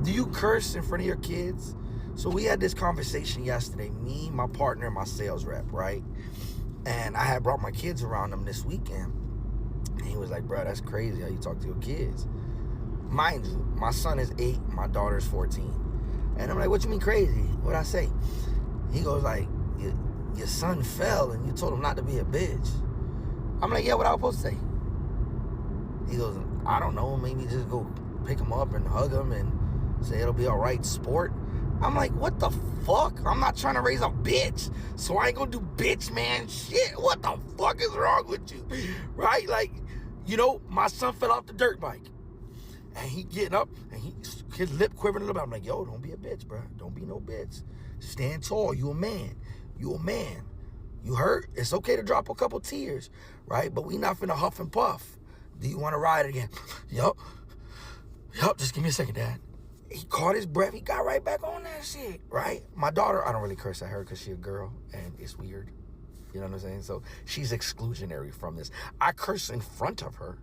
Do you curse in front of your kids? So we had this conversation yesterday, me, my partner, and my sales rep, right? And I had brought my kids around them this weekend. And he was like, bro, that's crazy how you talk to your kids. Mind you, my son is 8, my daughter's 14. And I'm like, what you mean crazy? What'd I say? He goes like, your son fell and you told him not to be a bitch. I'm like, yeah, what I was supposed to say? He goes, I don't know, maybe just go pick him up and hug him and say it'll be all right, sport. I'm like, what the fuck? I'm not trying to raise a bitch, so I ain't gonna do bitch man shit. What the fuck is wrong with you? Right? Like, you know, my son fell off the dirt bike. And he getting up, and his lip quivering a little bit. I'm like, yo, don't be a bitch, bro. Don't be no bitch. Stand tall. You a man. You a man. You hurt? It's okay to drop a couple tears, right? But we not finna huff and puff. Do you want to ride again? Yup. Just give me a second, Dad. He caught his breath. He got right back on that shit, right? My daughter, I don't really curse at her because she's a girl, and it's weird. You know what I'm saying? So she's exclusionary from this. I curse in front of her,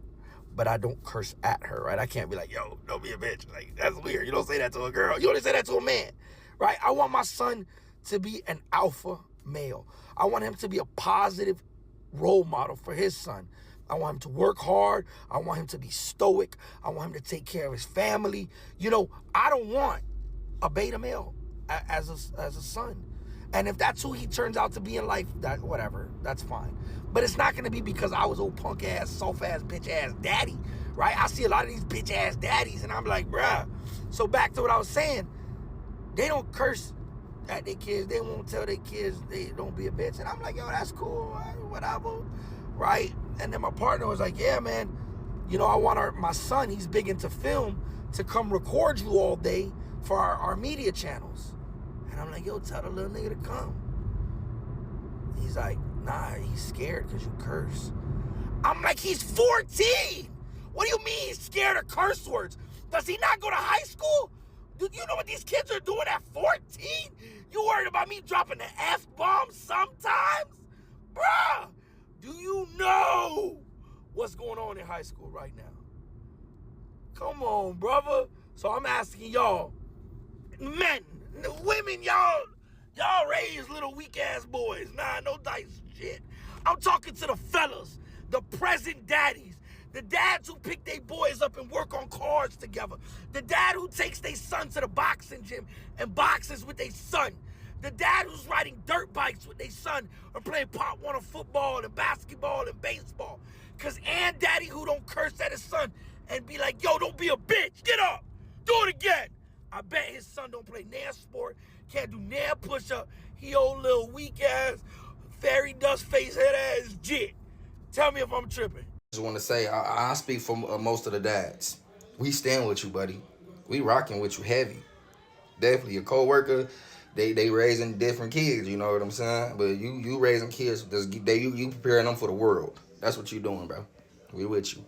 but I don't curse at her, right? I can't be like, yo, don't be a bitch. Like, that's weird. You don't say that to a girl. You only say that to a man, right? I want my son to be an alpha male. I want him to be a positive role model for his son. I want him to work hard. I want him to be stoic. I want him to take care of his family. You know, I don't want a beta male as a son. And if that's who he turns out to be in life, that whatever, that's fine. But it's not going to be because I was old punk ass, soft ass, bitch ass daddy, right? I see a lot of these bitch ass daddies and I'm like, bruh. So back to what I was saying, they don't curse at their kids. They won't tell their kids they don't be a bitch. And I'm like, yo, that's cool, whatever, right? And then my partner was like, yeah, man, you know, I want my son, he's big into film, to come record you all day for our media channels. And I'm like, yo, tell the little nigga to come. He's like, nah, he's scared because you curse. I'm like, he's 14. What do you mean he's scared of curse words? Does he not go to high school? Do you know what these kids are doing at 14? You worried about me dropping the F-bomb sometimes? Bruh, do you know what's going on in high school right now? Come on, brother. So I'm asking y'all, men, women, y'all raise little weak-ass boys. Nah, no dice shit. I'm talking to the fellas, the present daddies, the dads who pick their boys up and work on cars together, the dad who takes their son to the boxing gym and boxes with their son, the dad who's riding dirt bikes with their son or playing Pop Warner football and basketball and baseball. Because and daddy who don't curse at his son and be like, yo, don't be a bitch. Get up. Do it again. I bet his son don't play nail sport, can't do nail push-up. He old little weak-ass, fairy dust face head-ass jit. Tell me if I'm tripping. Just want to say, I speak for most of the dads. We stand with you, buddy. We rocking with you heavy. Definitely, your coworker, they raising different kids. You know what I'm saying? But you raising kids, you preparing them for the world. That's what you doing, bro. We with you.